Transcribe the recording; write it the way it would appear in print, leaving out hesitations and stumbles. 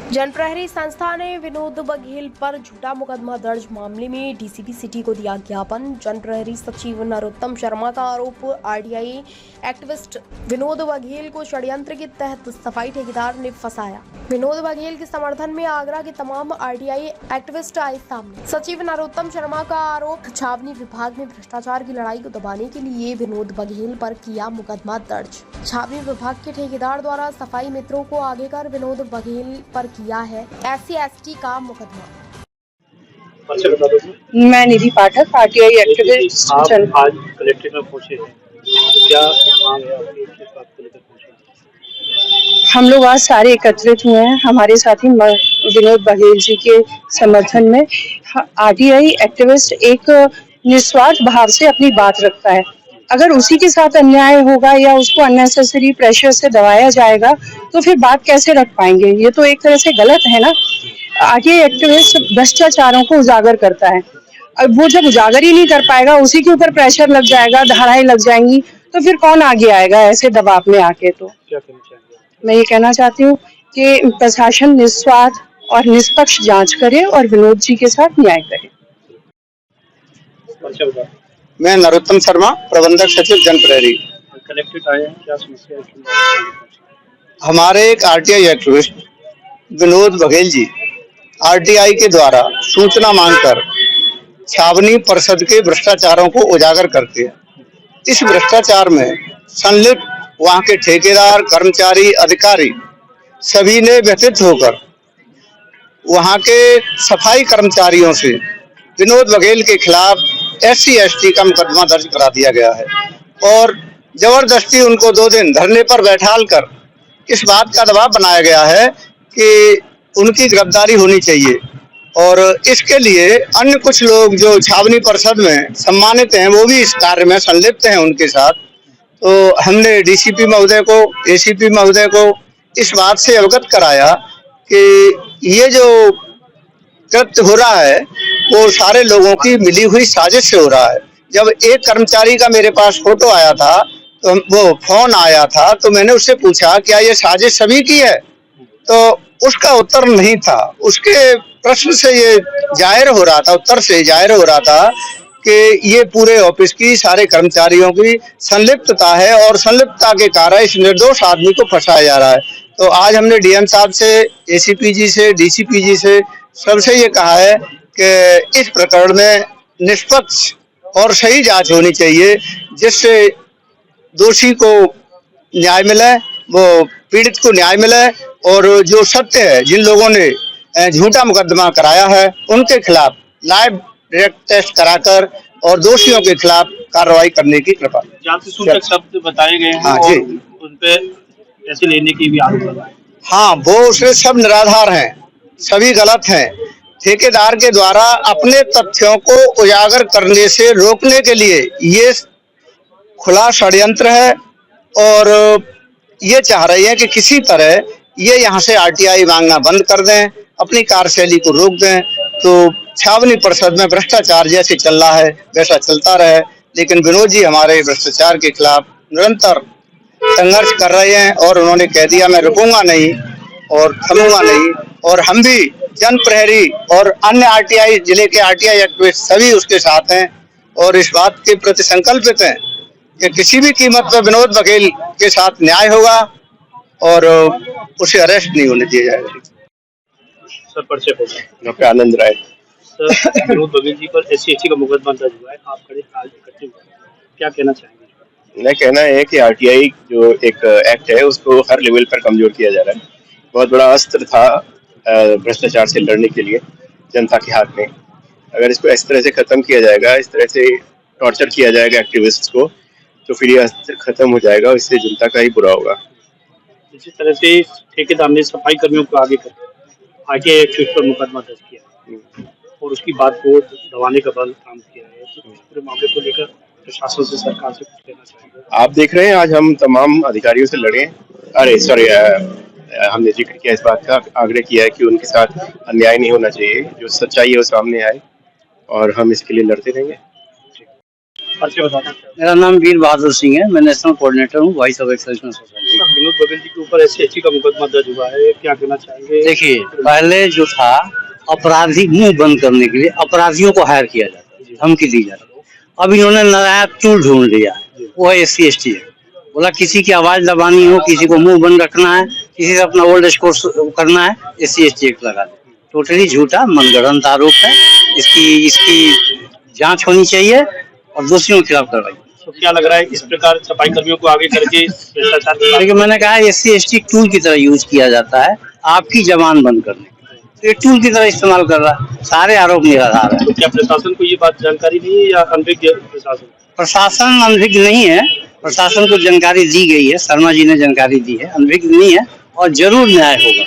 जनप्रहरी संस्था ने विनोद बघेल पर झूठा मुकदमा दर्ज मामले में डीसीपी सिटी को दिया ज्ञापन। जनप्रहरी सचिव नरोत्तम शर्मा का आरोप, आरटीआई एक्टिविस्ट विनोद बघेल को षड्यंत्र के तहत सफाई ठेकेदार ने फंसाया। विनोद बघेल के समर्थन में आगरा के तमाम आरटीआई एक्टिविस्ट आए सामने। सचिव नरोत्तम शर्मा का आरोप, छावनी विभाग में भ्रष्टाचार की लड़ाई को दबाने के लिए विनोद बघेल पर किया मुकदमा दर्ज। छावनी विभाग के ठेकेदार द्वारा सफाई मित्रों को आगे कर विनोद बघेल पर किया है SC/ST का मुकदमा। मैं निधि पाठक, आरटीआई एक्टिविस्ट। आप आज कलेक्ट्रेट में पहुंचे हैं, क्या मांग है आपकी, किस बात को लेकर पहुंचे हैं? हम लोग आज सारे एकत्रित हुए हैं हमारे साथी विनोद बघेल जी के समर्थन में। आरटीआई एक्टिविस्ट एक निस्वार्थ भाव से अपनी बात रखता है। अगर उसी के साथ अन्याय होगा या उसको अननेसेसरी प्रेशर से दबाया जाएगा तो फिर बात कैसे रख पाएंगे? ये तो एक तरह से गलत है ना। आरटीआई एक्टिविस्ट भ्रष्टाचारों को उजागर करता है। अब वो जब उजागर ही नहीं कर पाएगा, उसी के ऊपर प्रेशर लग जाएगा, धाराएं लग जाएंगी, तो फिर कौन आगे आएगा ऐसे दबाव में आके? तो क्या कहना चाहेंगे? मैं ये कहना चाहती हूँ कि प्रशासन निस्वार्थ और निष्पक्ष जांच करे और विनोद जी के साथ न्याय करे। मैं नरोत्तम शर्मा, प्रबंधक सचिव जनप्रहरी। कलेक्ट्रेट आए हैं, क्या समस्या है? हमारे एक आरटीआई एक्टिविस्ट विनोद बघेल जी आरटीआई के द्वारा सूचना मांगकर छावनी परिषद के भ्रष्टाचारों को उजागर करते हैं। इस भ्रष्टाचार में संलिप्त वहां के ठेकेदार, कर्मचारी, अधिकारी सभी ने व्यथित होकर वहां के सफाई कर्मचारियों से विनोद बघेल के खिलाफ SC/ST का मुकदमा दर्ज करा दिया गया है और जबरदस्ती उनको 2 दिन धरने पर बैठाल कर इस बात का दबाव बनाया गया है कि उनकी गिरफ्तारी होनी चाहिए। और इसके लिए अन्य कुछ लोग जो छावनी परिषद में सम्मानित हैं वो भी इस कार्य में संलिप्त हैं उनके साथ। तो हमने डीसीपी महोदय को, एसीपी महोदय को इस बात से अवगत कराया कि ये जो कृत्य हो रहा है वो सारे लोगों की मिली हुई साजिश से हो रहा है। जब एक कर्मचारी का मेरे पास फोटो आया था, तो वो फोन आया था, तो मैंने उससे पूछा क्या ये साजिश सभी की है? तो उसका उत्तर नहीं था। उसके प्रश्न से ये जाहिर हो रहा था, उत्तर से जाहिर हो रहा था कि ये पूरे ऑफिस की, सारे कर्मचारियों की संलिप्तता है और संलिप्तता के कारण इस निर्दोष आदमी को फंसाया जा रहा है। तो आज हमने डीएम साहब से, एसीपी जी से, डीसीपी जी से सबसे ये कहा है कि इस प्रकरण में निष्पक्ष और सही जांच होनी चाहिए, जिससे दोषी को न्याय मिले, वो पीड़ित को न्याय मिले और जो सत्य है, जिन लोगों ने झूठा मुकदमा कराया है उनके खिलाफ लाइव डायरेक्ट टेस्ट कराकर और दोषियों के खिलाफ कार्रवाई करने की कृपा। जाति सूचक शब्द बताए गए हैं। हाँ जी, उन पे पैसे लेने की भी आरोप लगा है। हाँ, वो उसमें सब निराधार हैं, सभी गलत हैं। ठेकेदार के द्वारा अपने तथ्यों को उजागर करने से रोकने के लिए ये खुला षड्यंत्र है और ये चाह रही है कि किसी तरह ये यहाँ से आरटीआई मांगना बंद कर दें, अपनी कार्यशैली को रोक दें, तो छावनी परिषद में भ्रष्टाचार जैसे चल रहा है वैसा चलता रहे। लेकिन विनोद जी हमारे भ्रष्टाचार के खिलाफ निरंतर संघर्ष कर रहे हैं और उन्होंने कह दिया मैं रुकूंगा नहीं और थमूंगा नहीं। और हम भी जनप्रहरी और अन्य आरटीआई, जिले के आरटीआई एक्टिविस्ट सभी उसके साथ हैं और इस बात के प्रति संकल्पित हैं कि किसी भी कीमत पर विनोद बघेल के साथ न्याय होगा और उसे अरेस्ट नहीं होने दिया जाएगा। सर, परिचय होगा। डॉक्टर आनंद राय। सर, विनोद बघेल जी पर SC/ST का मुकदमा दर्ज हुआ है, आप खड़े आज इकट्ठे हुए, क्या कहना चाहेंगे? मेरा कहना है कि आरटीआई जो एक एक्ट है उसको हर लेवल पर कमजोर किया जा रहा है। बहुत बड़ा अस्त्र था भ्रष्टाचार से लड़ने के लिए जनता के हाथ में। अगर इसको इस तरह से खत्म किया जाएगा, इस तरह से टॉर्चर किया जाएगा एक्टिविस्ट्स को, तो फिर ये अस्त्र खत्म हो जाएगा और इससे जनता का ही बुरा होगा। इसी तरह से ठेकेदार ने सफाई कर्मियों को आगे एक्टिविस्ट पर मुकदमा दर्ज किया और उसकी बात को दबाने का काम किया है। तो पूरे मामले को लेकर प्रशासन से, सरकार से कुछ कहना चाहेंगे? आप देख रहे हैं आज हम तमाम अधिकारियों से लड़े, हमने जिक्र किया, इस बात का आग्रह किया है कि उनके साथ अन्याय नहीं होना चाहिए, जो सच्चाई है वो सामने आए और हम इसके लिए लड़ते रहेंगे। परिचय बताना चाहेंगे? मेरा नाम वीर बहादुर सिंह है। मैं नेशनल कोऑर्डिनेटर हूँ voice of excellence society. Sir, Vinod Baghel ji के ऊपर SC/ST का मुकदमा दर्ज हुआ है, क्या कहना चाहेंगे? देखिए, पहले जो था अपराधी मुंह बंद करने के लिए अपराधियों को हायर किया जाता है, धमकी दी जाती है। अब इन्होंने नया टूल ढूंढ लिया, वो है SC/ST है। बोला किसी की आवाज दबानी हो, किसी को मुंह बंद रखना है, किसी से अपना ओल्ड एज कोर्स करना है, SC/ST एक्ट लगा दे। टोटली झूठा मनगढ़ंत आरोप है। इसकी जांच होनी चाहिए और दोषियों के खिलाफ कार्रवाई। तो क्या लग रहा है इस प्रकार सफाई कर्मियों को आगे करके भ्रष्टाचार के देखिए, मैंने कहा SC/ST टूल की तरह यूज किया जाता है आपकी जबान बंद करने के लिए, तो ये टूल की तरह इस्तेमाल कर रहा है। सारे आरोप निराधार है। तो क्या प्रशासन को ये बात जानकारी नहीं है या अनभिज्ञ प्रशासन? प्रशासन अनभिज्ञ नहीं है, प्रशासन को जानकारी दी गई है, शर्मा जी ने जानकारी दी है, अनभिज्ञ नहीं है और जरूर न्याय होगा।